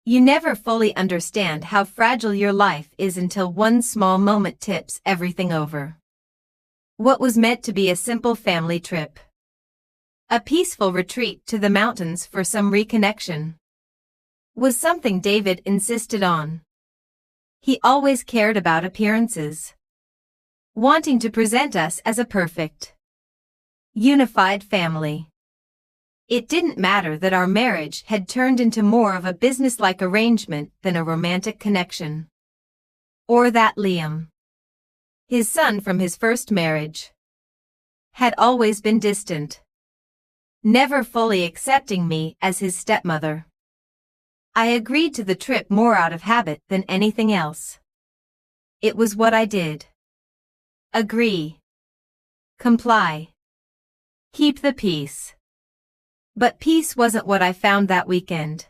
You never fully understand how fragile your life is until one small moment tips everything over. What was meant to be a simple family trip, a peaceful retreat to the mountains for some reconnection, was something David insisted on. He always cared about appearances, wanting to present us as a perfect, unified family. It didn't matter that our marriage had turned into more of a business-like arrangement than a romantic connection. Or that Liam, his son from his first marriage, had always been distant, never fully accepting me as his stepmother. I agreed to the trip more out of habit than anything else. It was what I did. Agree. Comply. Keep the peace. But peace wasn't what I found that weekend.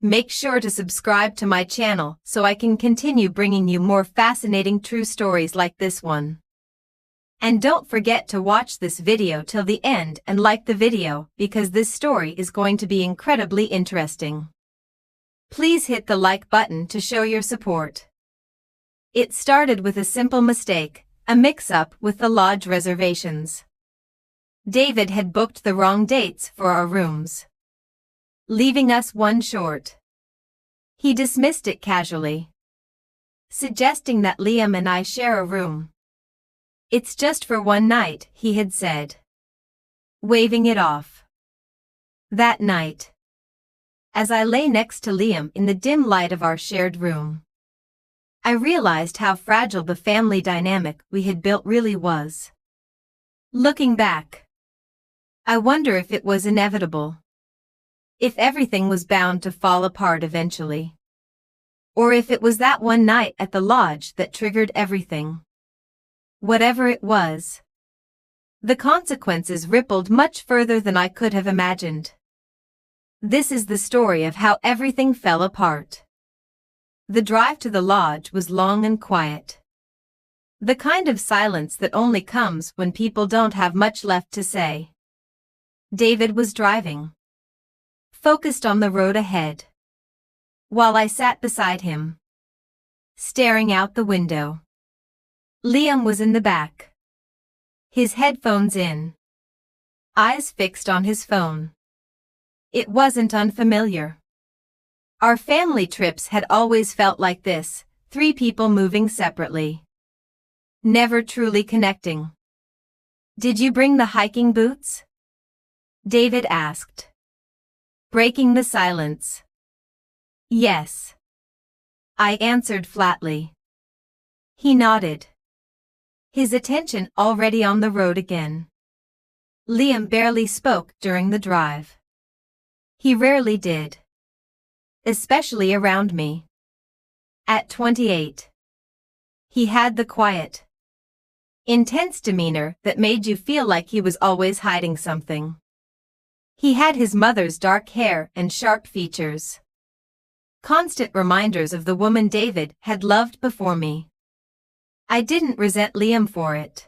Make sure to subscribe to my channel so I can continue bringing you more fascinating true stories like this one. And don't forget to watch this video till the end and like the video because this story is going to be incredibly interesting. Please hit the like button to show your support. It started with a simple mistake, a mix-up with the lodge reservations. David had booked the wrong dates for our rooms, leaving us one short. He dismissed it casually, suggesting that Liam and I share a room. It's just for one night, he had said, waving it off. That night, as I lay next to Liam in the dim light of our shared room, I realized how fragile the family dynamic we had built really was. Looking back, I wonder if it was inevitable. If everything was bound to fall apart eventually. Or if it was that one night at the lodge that triggered everything. Whatever it was, the consequences rippled much further than I could have imagined. This is the story of how everything fell apart. The drive to the lodge was long and quiet. The kind of silence that only comes when people don't have much left to say. David was driving, focused on the road ahead, while I sat beside him, staring out the window. Liam was in the back, his headphones in, eyes fixed on his phone. It wasn't unfamiliar. Our family trips had always felt like this, three people moving separately, never truly connecting. Did you bring the hiking boots? David asked, breaking the silence. Yes, I answered flatly. He nodded, his attention already on the road again. Liam barely spoke during the drive. He rarely did, especially around me. At 28, he had the quiet, intense demeanor that made you feel like he was always hiding something. He had his mother's dark hair and sharp features, constant reminders of the woman David had loved before me. I didn't resent Liam for it.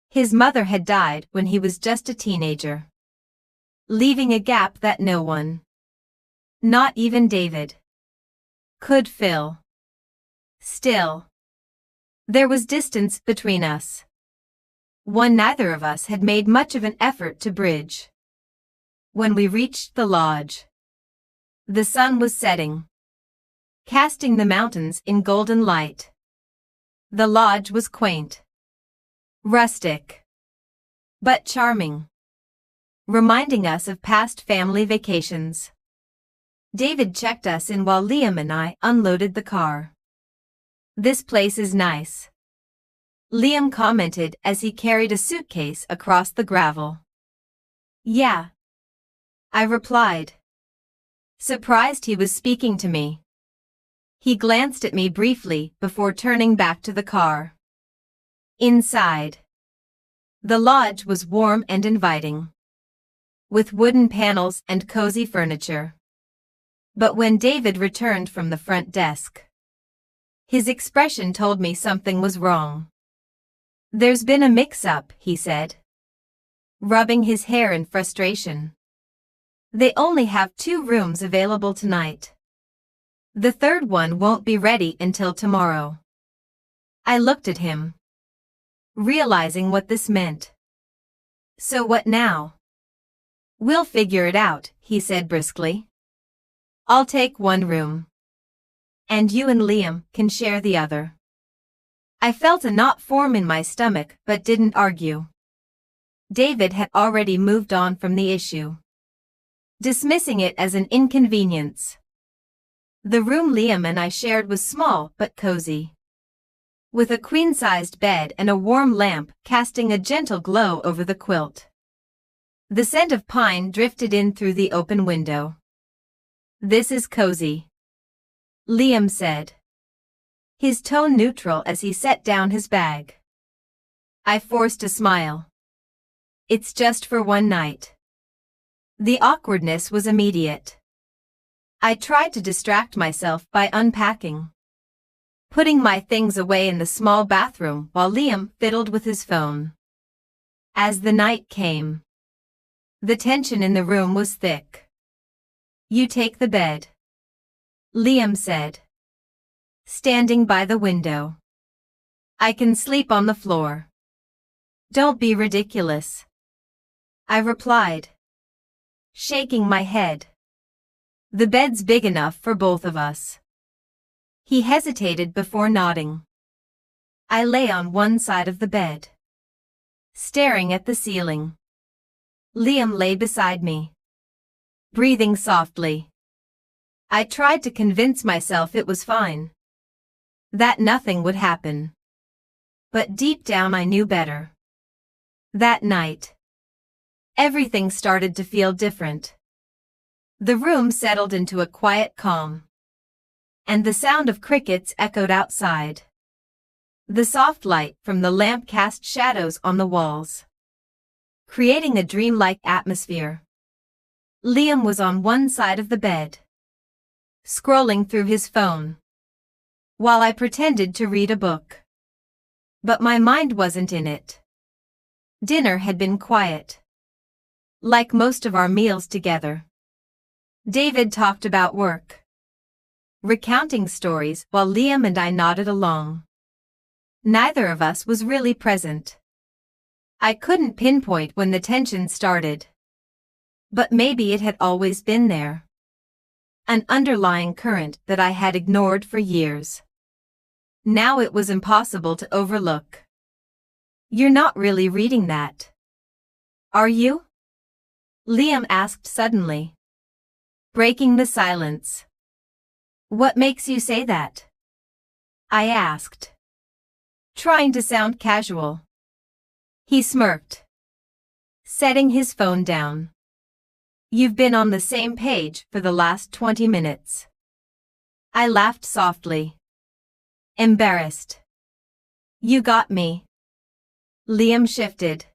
His mother had died when he was just a teenager, leaving a gap that no one, not even David, could fill. Still, there was distance between us, one neither of us had made much of an effort to bridge. When we reached the lodge, the sun was setting, casting the mountains in golden light. The lodge was quaint, rustic, but charming, reminding us of past family vacations. David checked us in while Liam and I unloaded the car. This place is nice, Liam commented as he carried a suitcase across the gravel. Yeah, I replied, surprised he was speaking to me. He glanced at me briefly before turning back to the car. Inside, the lodge was warm and inviting, with wooden panels and cozy furniture. But when David returned from the front desk, his expression told me something was wrong. There's been a mix-up, he said, rubbing his hair in frustration. They only have 2 rooms available tonight. The third one won't be ready until tomorrow. I looked at him, realizing what this meant. So what now? We'll figure it out, he said briskly. I'll take one room. And you and Liam can share the other. I felt a knot form in my stomach but didn't argue. David had already moved on from the issue, dismissing it as an inconvenience. The room Liam and I shared was small but cozy, with a queen-sized bed and a warm lamp casting a gentle glow over the quilt. The scent of pine drifted in through the open window. This is cozy, Liam said, his tone neutral as he set down his bag. I forced a smile. It's just for one night. The awkwardness was immediate. I tried to distract myself by unpacking, putting my things away in the small bathroom while Liam fiddled with his phone. As the night came, the tension in the room was thick. You take the bed, Liam said, standing by the window. I can sleep on the floor. Don't be ridiculous, I replied, shaking my head. The bed's big enough for both of us. He hesitated before nodding. I lay on one side of the bed, staring at the ceiling. Liam lay beside me, breathing softly. I tried to convince myself it was fine, that nothing would happen. But deep down I knew better. That night, everything started to feel different. The room settled into a quiet calm, and the sound of crickets echoed outside. The soft light from the lamp cast shadows on the walls, creating a dreamlike atmosphere. Liam was on one side of the bed, scrolling through his phone, while I pretended to read a book. But my mind wasn't in it. Dinner had been quiet, like most of our meals together. David talked about work, recounting stories while Liam and I nodded along. Neither of us was really present. I couldn't pinpoint when the tension started, but maybe it had always been there. An underlying current that I had ignored for years. Now it was impossible to overlook. You're not really reading that, are you? Liam asked suddenly, breaking the silence. What makes you say that? I asked, trying to sound casual. He smirked, setting his phone down. You've been on the same page for the last 20 minutes. I laughed softly, embarrassed. You got me. Liam shifted,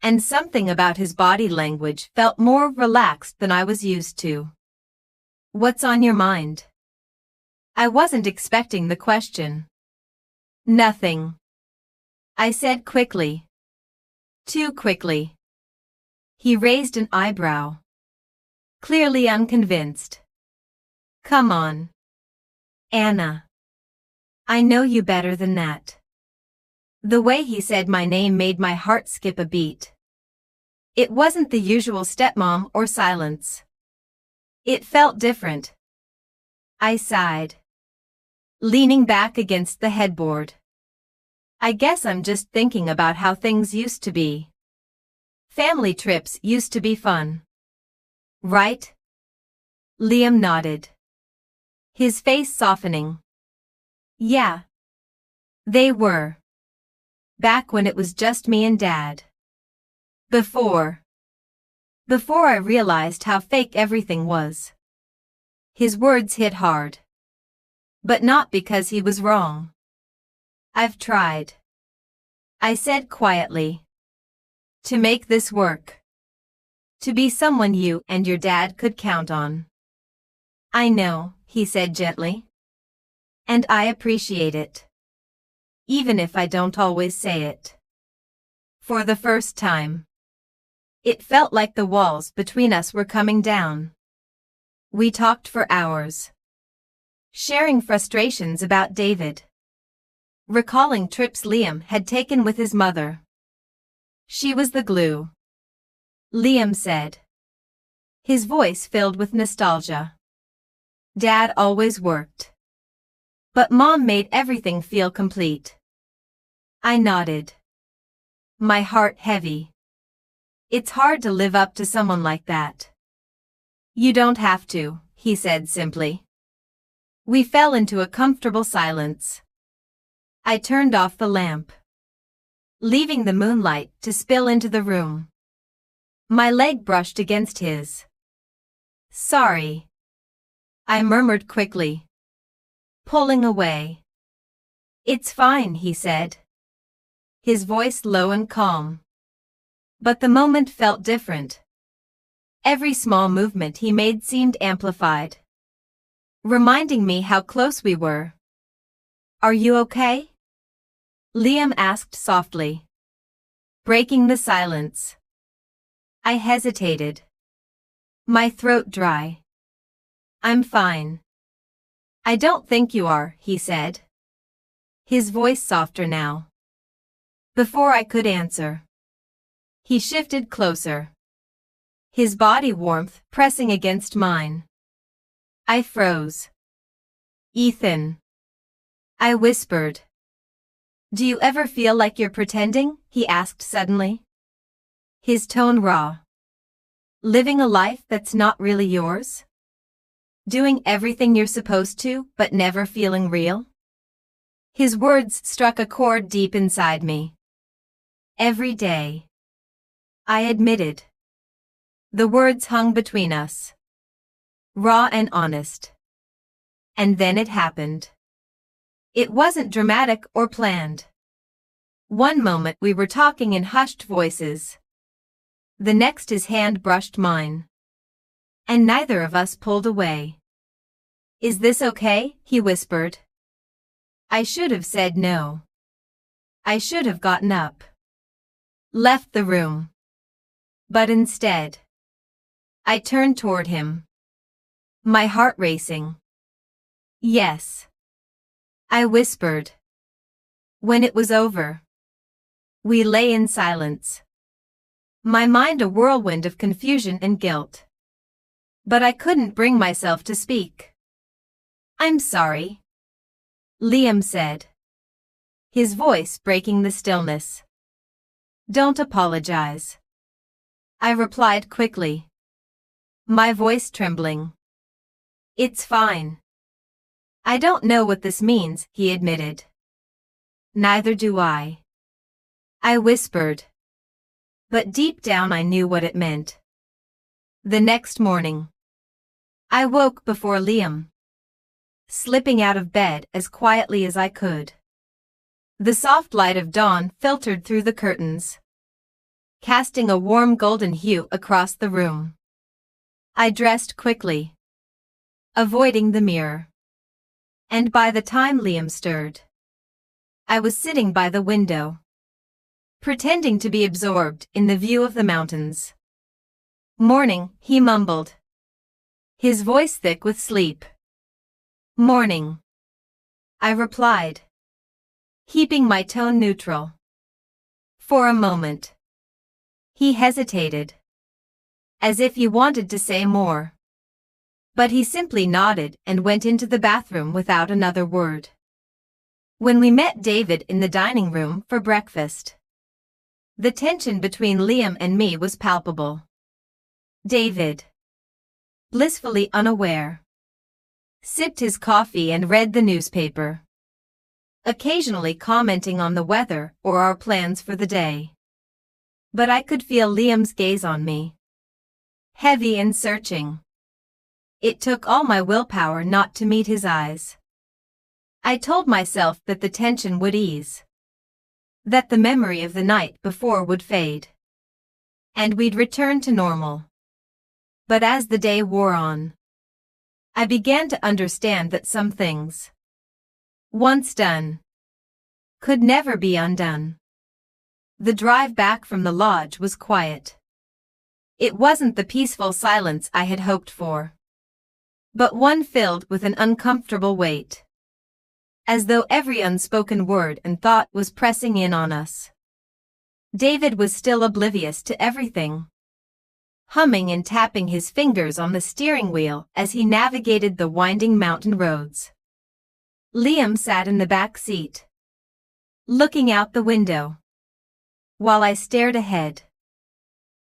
and something about his body language felt more relaxed than I was used to. What's on your mind? I wasn't expecting the question. Nothing, I said quickly. Too quickly. He raised an eyebrow, clearly unconvinced. Come on, Anna. I know you better than that. The way he said my name made my heart skip a beat. It wasn't the usual stepmom or silence. It felt different. I sighed, leaning back against the headboard. I guess I'm just thinking about how things used to be. Family trips used to be fun, right? Liam nodded, his face softening. Yeah, they were. Back when it was just me and Dad. Before I realized how fake everything was. His words hit hard. But not because he was wrong. I've tried, I said quietly, to make this work. To be someone you and your dad could count on. I know, he said gently. And I appreciate it. Even if I don't always say it. For the first time, it felt like the walls between us were coming down. We talked for hours, sharing frustrations about David, recalling trips Liam had taken with his mother. She was the glue, Liam said, his voice filled with nostalgia. Dad always worked, but Mom made everything feel complete. I nodded, my heart heavy. It's hard to live up to someone like that. You don't have to, he said simply. We fell into a comfortable silence. I turned off the lamp, leaving the moonlight to spill into the room. My leg brushed against his. Sorry, I murmured quickly, pulling away. It's fine, he said, his voice low and calm. But the moment felt different. Every small movement he made seemed amplified, reminding me how close we were. Are you okay? Liam asked softly, breaking the silence. I hesitated, my throat dry. I'm fine. I don't think you are, he said, his voice softer now. Before I could answer, he shifted closer, his body warmth pressing against mine. I froze. Ethan, I whispered. Do you ever feel like you're pretending? He asked suddenly, his tone raw. Living a life that's not really yours? Doing everything you're supposed to, but never feeling real? His words struck a chord deep inside me. Every day, I admitted. The words hung between us, raw and honest. And then it happened. It wasn't dramatic or planned. One moment we were talking in hushed voices. The next his hand brushed mine. And neither of us pulled away. Is this okay? He whispered. I should have said no. I should have gotten up, left the room. But instead, I turned toward him, my heart racing. Yes, I whispered. When it was over, we lay in silence, my mind a whirlwind of confusion and guilt. But I couldn't bring myself to speak. I'm sorry, Liam said, his voice breaking the stillness. Don't apologize, I replied quickly, my voice trembling. It's fine. I don't know what this means, he admitted. Neither do I whispered. But deep down I knew what it meant. The next morning, I woke before Liam, slipping out of bed as quietly as I could. The soft light of dawn filtered through the curtains, casting a warm golden hue across the room. I dressed quickly, avoiding the mirror. And by the time Liam stirred, I was sitting by the window, pretending to be absorbed in the view of the mountains. Morning, he mumbled, his voice thick with sleep. Morning, I replied, keeping my tone neutral. For a moment, he hesitated, as if he wanted to say more. But he simply nodded and went into the bathroom without another word. When we met David in the dining room for breakfast, the tension between Liam and me was palpable. David, blissfully unaware, sipped his coffee and read the newspaper, occasionally commenting on the weather or our plans for the day. But I could feel Liam's gaze on me, heavy and searching. It took all my willpower not to meet his eyes. I told myself that the tension would ease, that the memory of the night before would fade, and we'd return to normal. But as the day wore on, I began to understand that some things, once done, could never be undone. The drive back from the lodge was quiet. It wasn't the peaceful silence I had hoped for. but one filled with an uncomfortable weight. As though every unspoken word and thought was pressing in on us. David was still oblivious to everything. Humming and tapping his fingers on the steering wheel as he navigated the winding mountain roads. Liam sat in the back seat, looking out the window, while I stared ahead,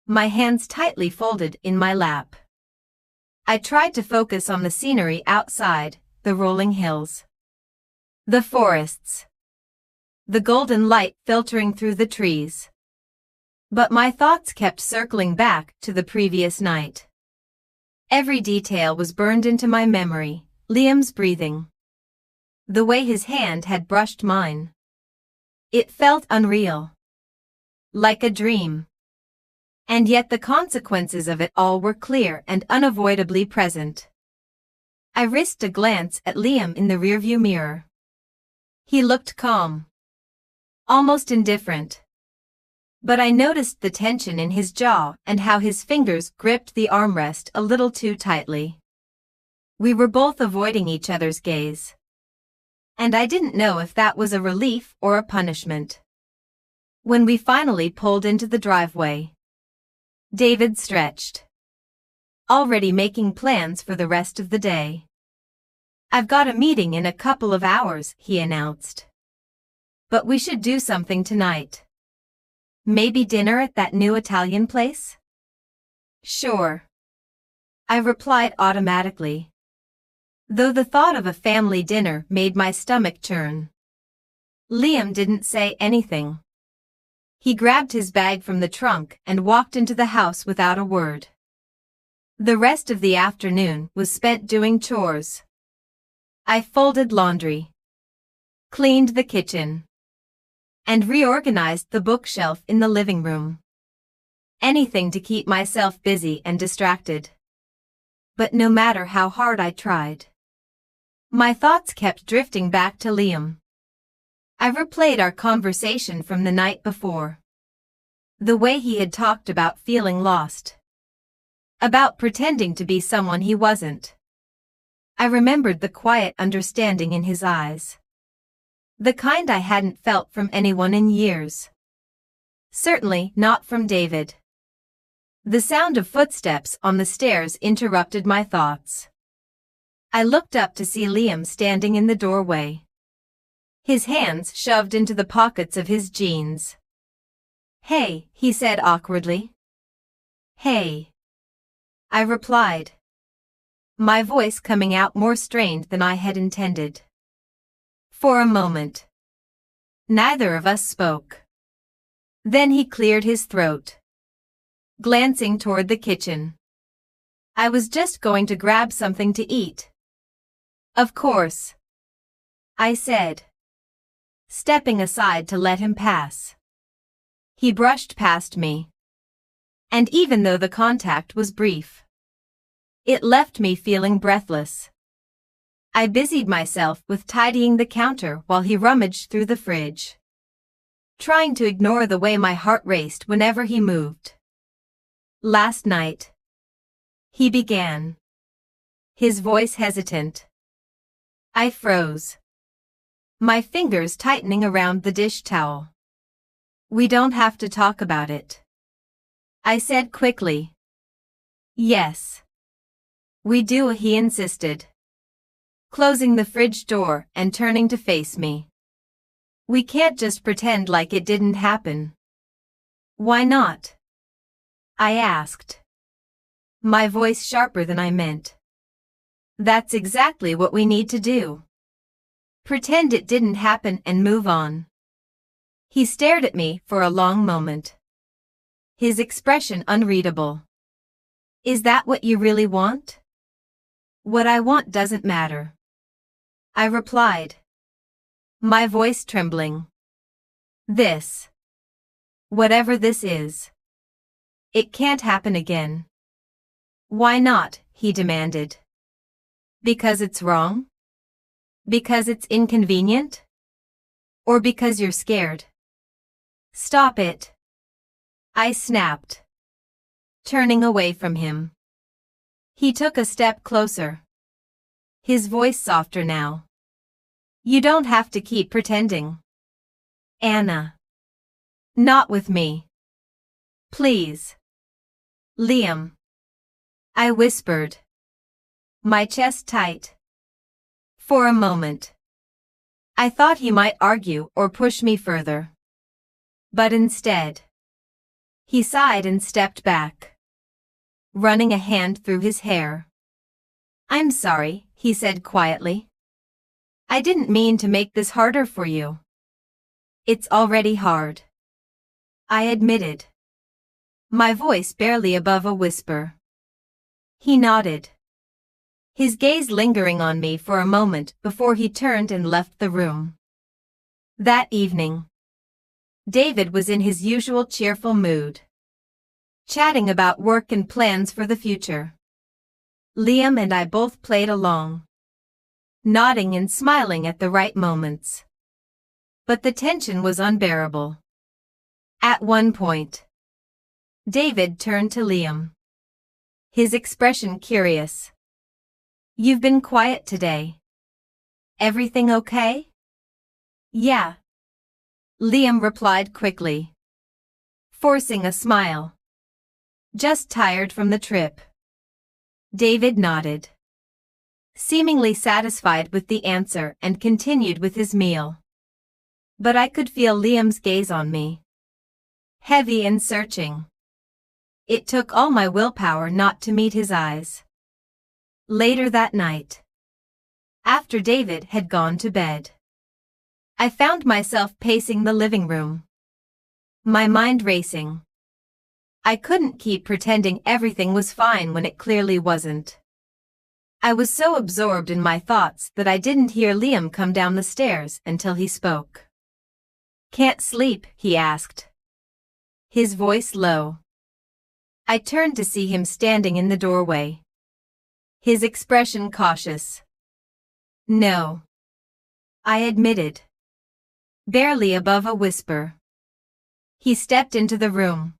my hands tightly folded in my lap. I tried to focus on the scenery outside, the rolling hills, the forests, the golden light filtering through the trees. But my thoughts kept circling back to the previous night. Every detail was burned into my memory, Liam's breathing, the way his hand had brushed mine. It felt unreal, like a dream. And yet the consequences of it all were clear and unavoidably present. I risked a glance at Liam in the rearview mirror. He looked calm, almost indifferent. But I noticed the tension in his jaw and how his fingers gripped the armrest a little too tightly. We were both avoiding each other's gaze. And I didn't know if that was a relief or a punishment. When we finally pulled into the driveway, David stretched, already making plans for the rest of the day. "I've got a meeting in a couple of hours," he announced. "But we should do something tonight. Maybe dinner at that new Italian place?" "Sure," I replied automatically, though the thought of a family dinner made my stomach churn. Liam didn't say anything. He grabbed his bag from the trunk and walked into the house without a word. The rest of the afternoon was spent doing chores. I folded laundry, cleaned the kitchen, and reorganized the bookshelf in the living room. Anything to keep myself busy and distracted. But no matter how hard I tried, my thoughts kept drifting back to Liam. I replayed our conversation from the night before. The way he had talked about feeling lost. About pretending to be someone he wasn't. I remembered the quiet understanding in his eyes. The kind I hadn't felt from anyone in years. Certainly not from David. The sound of footsteps on the stairs interrupted my thoughts. I looked up to see Liam standing in the doorway, his hands shoved into the pockets of his jeans. "Hey," he said awkwardly. "Hey," I replied, my voice coming out more strained than I had intended. For a moment, neither of us spoke. Then he cleared his throat, glancing toward the kitchen. "I was just going to grab something to eat." "Of course," I said, stepping aside to let him pass. He brushed past me. And even though the contact was brief, it left me feeling breathless. I busied myself with tidying the counter while he rummaged through the fridge, trying to ignore the way my heart raced whenever he moved. "Last night," he began, his voice hesitant. I froze, my fingers tightening around the dish towel. "We don't have to talk about it," I said quickly. "Yes, we do," he insisted, closing the fridge door and turning to face me. "We can't just pretend like it didn't happen." "Why not?" I asked, my voice sharper than I meant. "That's exactly what we need to do. Pretend it didn't happen and move on." He stared at me for a long moment, his expression unreadable. "Is that what you really want?" "What I want doesn't matter," I replied, my voice trembling. "This, whatever this is, it can't happen again." "Why not?" he demanded. "Because it's wrong? Because it's inconvenient? Or because you're scared?" "Stop it," I snapped, turning away from him. He took a step closer, his voice softer now. You don't have to keep pretending. Anna. Not with me. Please. Liam. I whispered. My chest tight. For a moment, I thought he might argue or push me further. But instead, he sighed and stepped back, running a hand through his hair. I'm sorry, he said quietly. I didn't mean to make this harder for you. It's already hard, I admitted, my voice barely above a whisper. He nodded, his gaze lingering on me for a moment before he turned and left the room. That evening, David was in his usual cheerful mood, chatting about work and plans for the future. Liam and I both played along, nodding and smiling at the right moments. But the tension was unbearable. At one point, David turned to Liam, his expression curious. You've been quiet today. Everything okay? Yeah, Liam replied quickly, forcing a smile. Just tired from the trip. David nodded, seemingly satisfied with the answer, and continued with his meal. But I could feel Liam's gaze on me, heavy and searching. It took all my willpower not to meet his eyes. Later that night, after David had gone to bed, I found myself pacing the living room, my mind racing. I couldn't keep pretending everything was fine when it clearly wasn't. I was so absorbed in my thoughts that I didn't hear Liam come down the stairs until he spoke. Can't sleep? He asked, his voice low. I turned to see him standing in the doorway, his expression cautious. No, I admitted, barely above a whisper. He stepped into the room,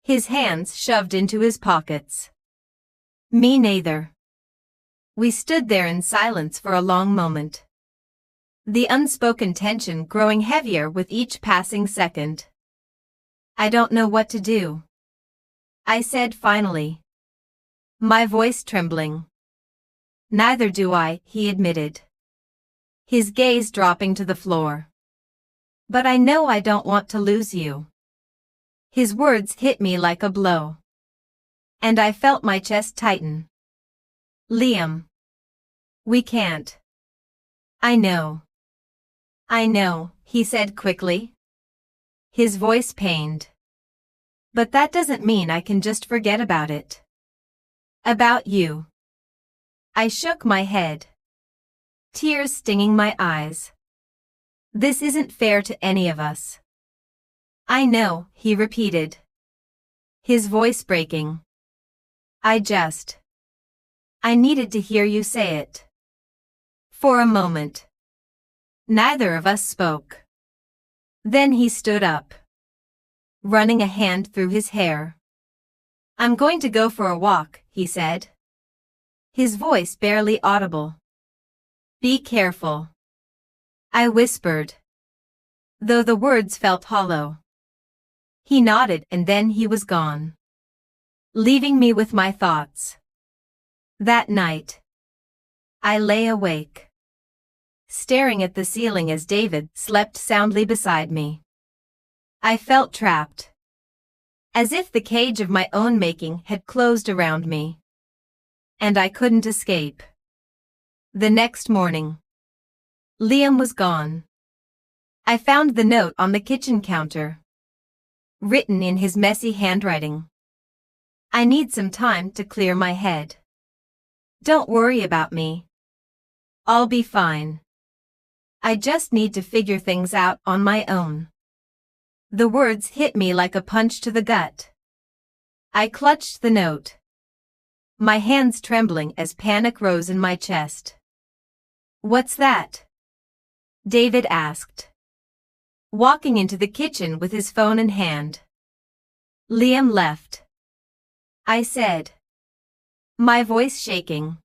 his hands shoved into his pockets. Me neither. We stood there in silence for a long moment, the unspoken tension growing heavier with each passing second. I don't know what to do, I said finally, my voice trembling. Neither do I, he admitted, his gaze dropping to the floor. But I know I don't want to lose you. His words hit me like a blow, and I felt my chest tighten. Liam. We can't. I know, he said quickly, his voice pained. But that doesn't mean I can just forget about it. About you. I shook my head, tears stinging my eyes. This isn't fair to any of us. I know, he repeated, his voice breaking. I needed to hear you say it. For a moment, neither of us spoke. Then he stood up, running a hand through his hair. I'm going to go for a walk, he said, his voice barely audible. Be careful, I whispered, though the words felt hollow. He nodded and then he was gone, leaving me with my thoughts. That night, I lay awake, staring at the ceiling as David slept soundly beside me. I felt trapped, as if the cage of my own making had closed around me, and I couldn't escape. The next morning, Liam was gone. I found the note on the kitchen counter, written in his messy handwriting. I need some time to clear my head. Don't worry about me. I'll be fine. I just need to figure things out on my own. The words hit me like a punch to the gut. I clutched the note, my hands trembling as panic rose in my chest. What's that? David asked, walking into the kitchen with his phone in hand. Liam left, I said, my voice shaking.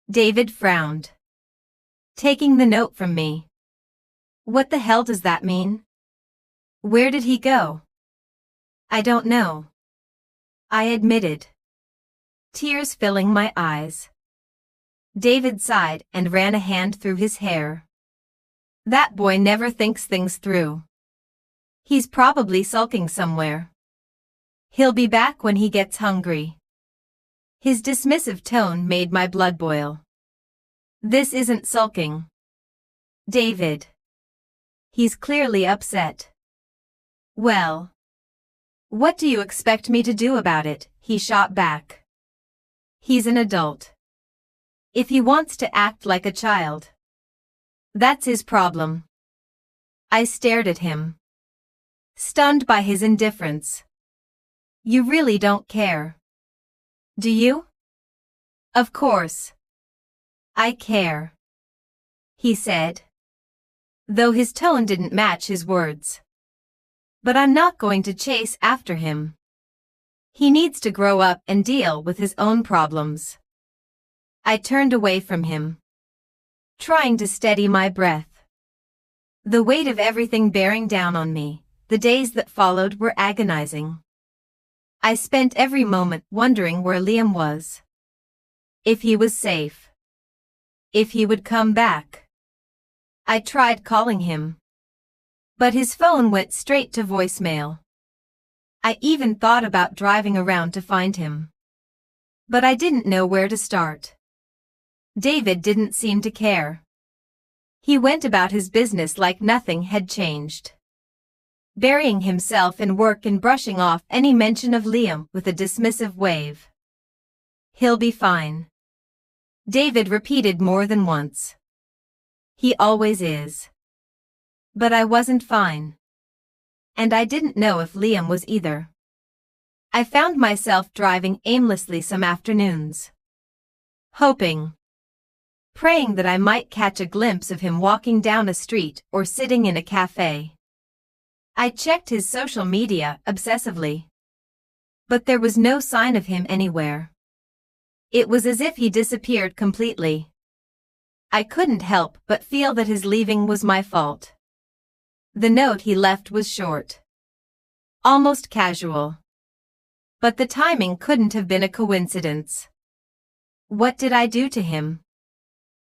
David frowned. Taking the note from me. What the hell does that mean? Where did he go? I don't know. I admitted. Tears filling my eyes. David sighed and ran a hand through his hair. That boy never thinks things through. He's probably sulking somewhere. He'll be back when he gets hungry. His dismissive tone made my blood boil. This isn't sulking. David. He's clearly upset. Well. What do you expect me to do about it? He shot back. He's an adult. If he wants to act like a child, that's his problem. I stared at him, stunned by his indifference. You really don't care. Do you? Of course. I care, he said, though his tone didn't match his words. But I'm not going to chase after him. He needs to grow up and deal with his own problems. I turned away from him, trying to steady my breath. The weight of everything bearing down on me, the days that followed were agonizing. I spent every moment wondering where Liam was. If he was safe. If he would come back. I tried calling him, but his phone went straight to voicemail. I even thought about driving around to find him, but I didn't know where to start. David didn't seem to care. He went about his business like nothing had changed, burying himself in work and brushing off any mention of Liam with a dismissive wave. He'll be fine, David repeated more than once. He always is. But I wasn't fine. And I didn't know if Liam was either. I found myself driving aimlessly some afternoons, hoping, praying that I might catch a glimpse of him walking down a street or sitting in a cafe. I checked his social media obsessively, but there was no sign of him anywhere. It was as if he disappeared completely. I couldn't help but feel that his leaving was my fault. The note he left was short, almost casual. But the timing couldn't have been a coincidence. What did I do to him?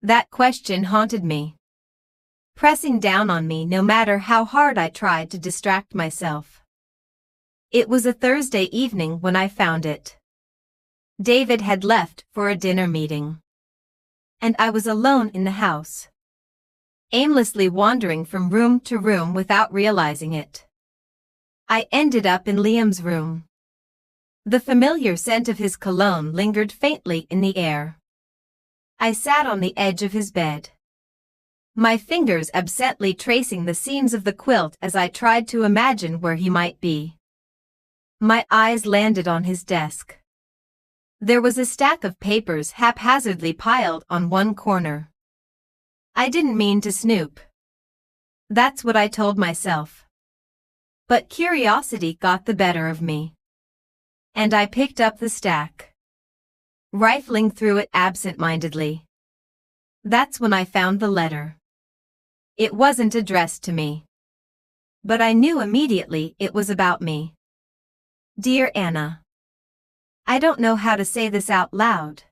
That question haunted me, pressing down on me no matter how hard I tried to distract myself. It was a Thursday evening when I found it. David had left for a dinner meeting, and I was alone in the house, aimlessly wandering from room to room without realizing it. I ended up in Liam's room. The familiar scent of his cologne lingered faintly in the air. I sat on the edge of his bed, my fingers absently tracing the seams of the quilt as I tried to imagine where he might be. My eyes landed on his desk. There was a stack of papers haphazardly piled on one corner. I didn't mean to snoop. That's what I told myself. But curiosity got the better of me, and I picked up the stack, rifling through it absent-mindedly. That's when I found the letter. It wasn't addressed to me, but I knew immediately it was about me. Dear Anna, I don't know how to say this out loud,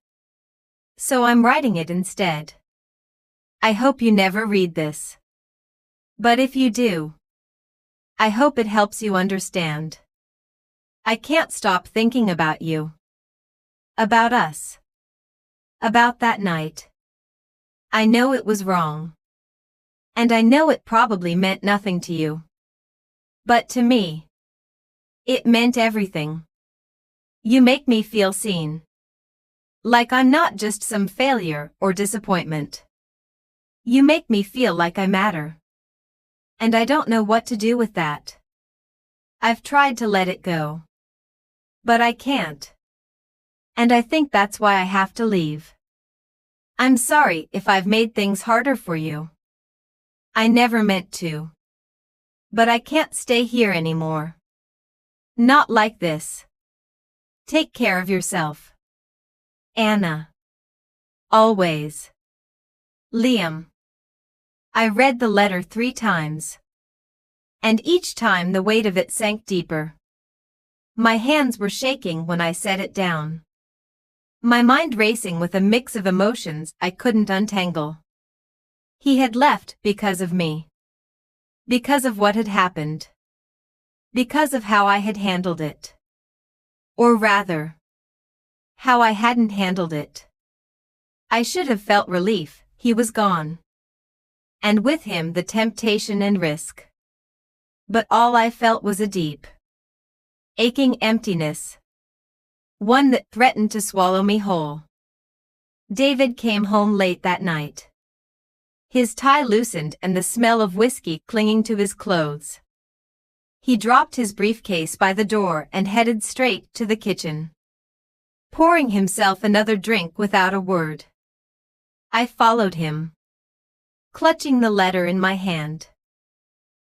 so I'm writing it instead. I hope you never read this. But if you do, I hope it helps you understand. I can't stop thinking about you. About us. About that night. I know it was wrong. And I know it probably meant nothing to you. But to me, it meant everything. You make me feel seen. Like I'm not just some failure or disappointment. You make me feel like I matter. And I don't know what to do with that. I've tried to let it go, but I can't. And I think that's why I have to leave. I'm sorry if I've made things harder for you. I never meant to. But I can't stay here anymore. Not like this. Take care of yourself. Anna. Always. Liam. I read the letter 3 times. And each time the weight of it sank deeper. My hands were shaking when I set it down. My mind racing with a mix of emotions I couldn't untangle. He had left because of me. Because of what had happened. Because of how I had handled it. Or rather, how I hadn't handled it. I should have felt relief, he was gone. And with him the temptation and risk. But all I felt was a deep, aching emptiness. One that threatened to swallow me whole. David came home late that night. His tie loosened and the smell of whiskey clinging to his clothes. He dropped his briefcase by the door and headed straight to the kitchen. Pouring himself another drink without a word. I followed him. Clutching the letter in my hand.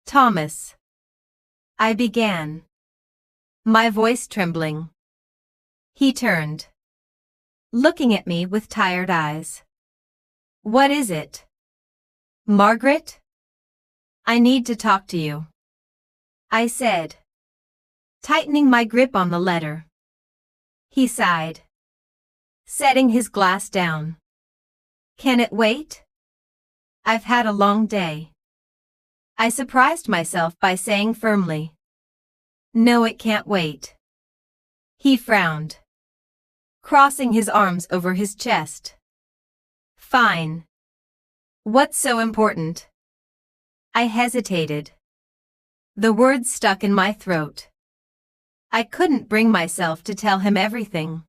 Thomas. I began. My voice trembling. He turned. Looking at me with tired eyes. What is it? Margaret? I need to talk to you. I said. Tightening my grip on the letter. He sighed. Setting his glass down. Can it wait? I've had a long day. I surprised myself by saying firmly. No, it can't wait. He frowned. Crossing his arms over his chest. Fine. What's so important? I hesitated. The words stuck in my throat. I couldn't bring myself to tell him everything.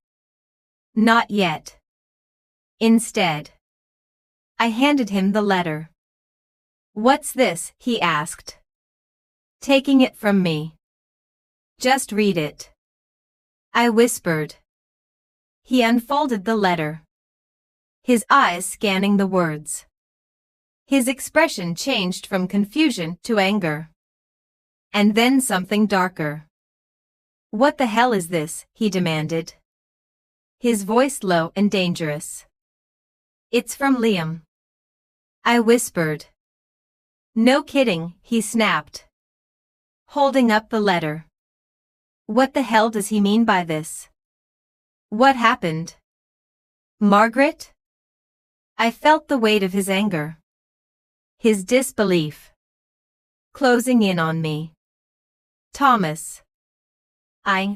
Not yet. Instead, I handed him the letter. What's this? He asked. Taking it from me. Just read it. I whispered. He unfolded the letter. His eyes scanning the words. His expression changed from confusion to anger. And then something darker. What the hell is this? He demanded. His voice low and dangerous. It's from Liam. I whispered. No kidding, he snapped. Holding up the letter. What the hell does he mean by this? What happened? Margaret? I felt the weight of his anger. His disbelief. Closing in on me. Thomas.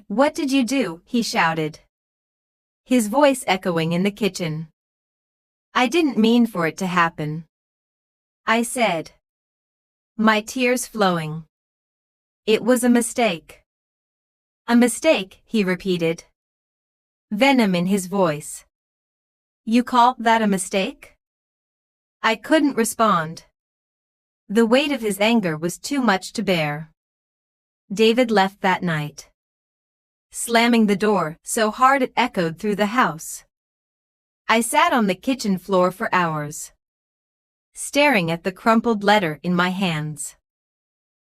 What did you do? He shouted. His voice echoing in the kitchen. I didn't mean for it to happen. I said. My tears flowing. It was a mistake. A mistake, he repeated. Venom in his voice. You call that a mistake? I couldn't respond. The weight of his anger was too much to bear. David left that night. Slamming the door so hard it echoed through the house. I sat on the kitchen floor for hours. Staring at the crumpled letter in my hands.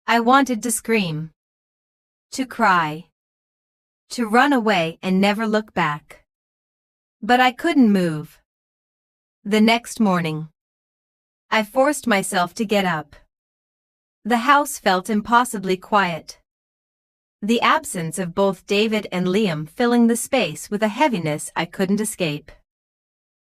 I wanted to scream. To cry. To run away and never look back. But I couldn't move. The next morning, I forced myself to get up. The house felt impossibly quiet. The absence of both David and Liam filling the space with a heaviness I couldn't escape.